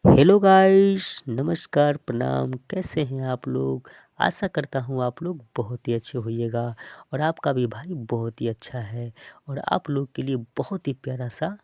Hello guys, नमस्कार, प्रणाम। कैसे हैं आप लोग? आशा करता हूँ आप लोग बहुत ही अच्छे होइएगा और आपका भी भाई बहुत ही अच्छा है। और आप लोग के लिए बहुत ही प्यारा सा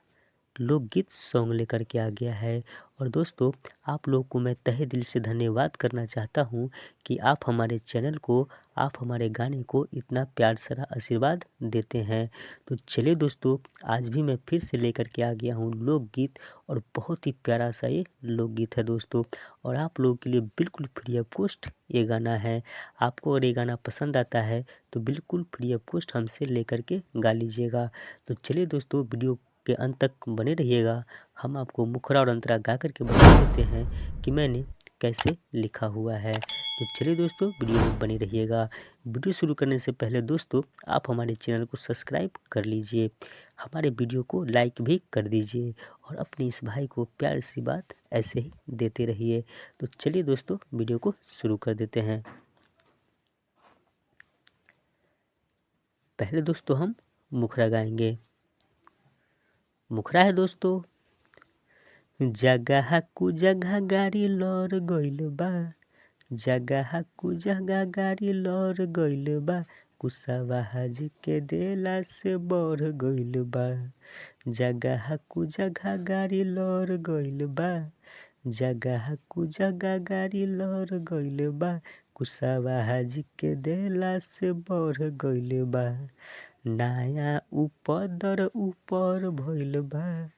लोकगीत सॉन्ग लेकर के आ गया है। और दोस्तों, आप लोग को मैं तहे दिल से धन्यवाद करना चाहता हूँ कि आप हमारे चैनल को, आप हमारे गाने को इतना प्यार भरा आशीर्वाद देते हैं। तो चलिए दोस्तों, आज भी मैं फिर से लेकर के आ गया हूँ लोकगीत। और बहुत ही प्यारा सा ये लोकगीत है दोस्तों। और आप लोगों के लिए बिल्कुल फ्री ऑफ कॉस्ट ये गाना है। आपको अगर ये गाना पसंद आता है तो बिल्कुल फ्री ऑफ कॉस्ट हमसे लेकर के गा लीजिएगा। तो चलिए दोस्तों, वीडियो के अंत तक बने रहिएगा। हम आपको मुखड़ा और अंतरा गा करके बता देते हैं कि मैंने कैसे लिखा हुआ है। तो चलिए दोस्तों, वीडियो में बने रहिएगा। वीडियो शुरू करने से पहले दोस्तों, आप हमारे चैनल को सब्सक्राइब कर लीजिए, हमारे वीडियो को लाइक भी कर दीजिए और अपने इस भाई को प्यार सी बात ऐसे ही देते रहिए। तो चलिए दोस्तों, वीडियो को शुरू कर देते हैं। पहले दोस्तों हम मुखड़ा गाएंगे। मुखड़ा है दोस्तों। जगह कु जगह गाड़ी लौर गइल बा, जगह कु जगह गाड़ी लौर गइल बा, कुशवा हाजी के देला से बढ़ गइल बा। जगह कु जगह गाड़ी लौर गइल बा, जगह कु जगह गाड़ी लौर गइल बा, कुशवा हाजी के देला से बढ़ गइल बा। नया उपदर ऊपर भइल बा,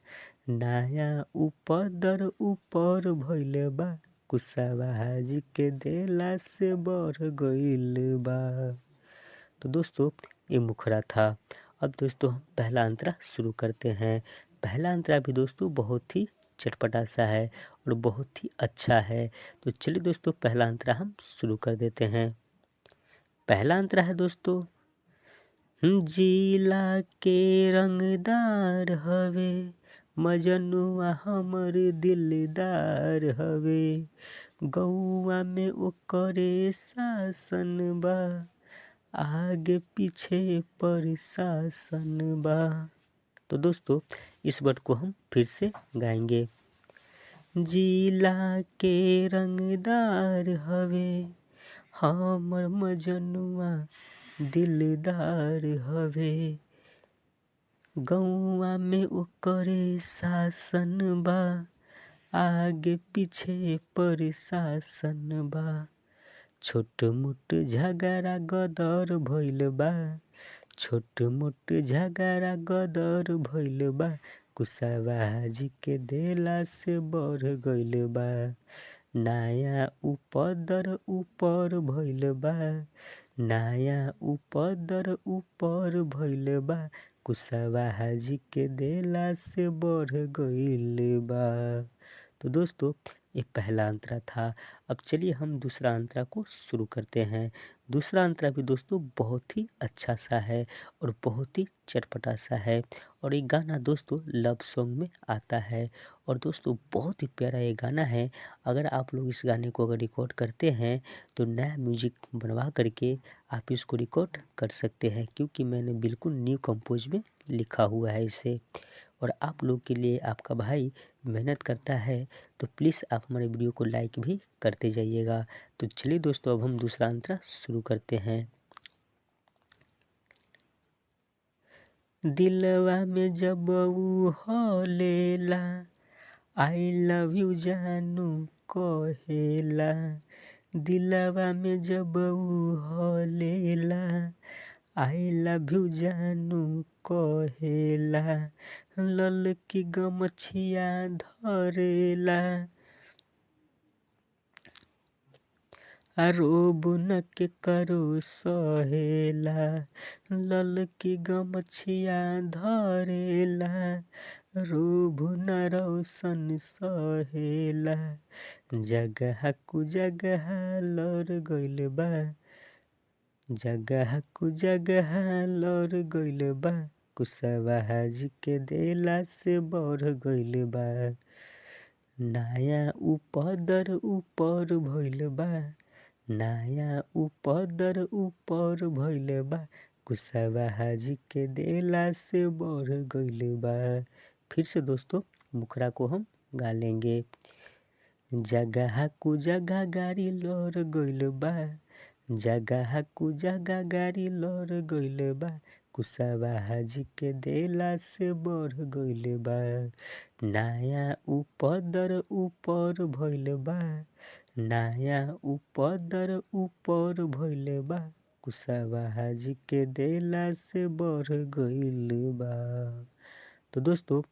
नया उपदर ऊपर भइल बा, कुशवा हाजी के देला से बढ़ गइल बा। तो दोस्तों, ये मुखड़ा था। अब दोस्तों हम पहला अंतरा शुरू करते हैं। पहला अंतरा भी दोस्तों बहुत ही चटपटा सा है और बहुत ही अच्छा है। तो चलिए दोस्तों, पहला अंतरा हम शुरू कर देते हैं। पहला अंतरा है दोस्तों। जिला के रंगदार हवे, मजनुआ हमर दिलदार हवे, गौआ में ओकरे शासन बा, आगे पीछे प्रशासन बा। तो दोस्तों, इस वर्ड को हम फिर से गाएंगे। जिला के रंगदार हवे, हमर मजनुआ दिलदार हवे, गौआ में ओकरे शासन बा, आगे पीछे प्रशासन बा। छोट मोट झगड़ा गदर भइल बा, छोट मोट झगड़ा गदर भइल बा, कुशवा हाजी के देला से बढ़ गइल बा। नया उपदर ऊपर भइल बा, नया उपदर ऊपर भइल बा, कुशवा हाजी के देला से बढ़ गइल बा। तो दोस्तों, ये पहला अंतरा था। अब चलिए हम दूसरा अंतरा को शुरू करते हैं। दूसरा अंतरा भी दोस्तों बहुत ही अच्छा सा है और बहुत ही चटपटा सा है। और ये गाना दोस्तों लव सॉन्ग में आता है। और दोस्तों, बहुत ही प्यारा ये गाना है। अगर आप लोग इस गाने को अगर रिकॉर्ड करते हैं तो नया म्यूजिक बनवा करके आप इसको रिकॉर्ड कर सकते हैं, क्योंकि मैंने बिल्कुल न्यू कंपोज में लिखा हुआ है इसे। और आप लोग के लिए आपका भाई मेहनत करता है, तो प्लीज़ आप हमारे वीडियो को लाइक भी करते जाइएगा। तो चलिए दोस्तों, अब हम दूसरा अंतरा शुरू करते हैं। दिलवा में जब ऊ हलेला, आई लव यू जानू कहेला, दिलवा में जब ऊ हलेला, आई लव यू जानू कहेला, ललकी गमछिया धरेला, रोब न के करो सहेला, ललकी गमछिया धरेला, रोब न रोशन सहेला। जगह कु जगह लड़ गइल बा, जगह कु जगह लड़ गइल बा, कुशवा हाजी के देला से बढ़ गइल बा। नया उपदर ऊपर भइल बा, नया उपदर ऊपर भइल बा, कुशवा हाजी के देला से बढ़ गइल बा। फिर से दोस्तों मुखड़ा को हम गा लेंगे। जगह कु जगह गाड़ी लौर गइल बा, जगह कु जगह गाड़ी लौर गइल बा, कुशवाहा जी के देला से बढ़ गइल बा। नया उपदर ऊपर भइल बा, नया उपदर ऊपर भइल बा, कुशवाहा जी के देला से बढ़ गइल बा। तो दोस्तों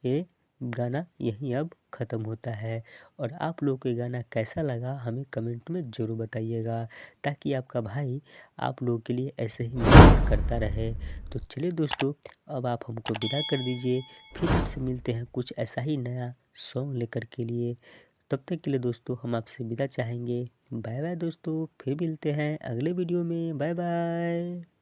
ये गाना यहीं अब ख़त्म होता है और आप लोगों को गाना कैसा लगा हमें कमेंट में ज़रूर बताइएगा, ताकि आपका भाई आप लोगों के लिए ऐसे ही मेहनत करता रहे। तो चलिए दोस्तों, अब आप हमको विदा कर दीजिए, फिर आपसे मिलते हैं कुछ ऐसा ही नया सॉन्ग लेकर के लिए। तब तक के लिए दोस्तों हम आपसे विदा चाहेंगे। बाय बाय दोस्तों, फिर मिलते हैं अगले वीडियो में। Bye bye.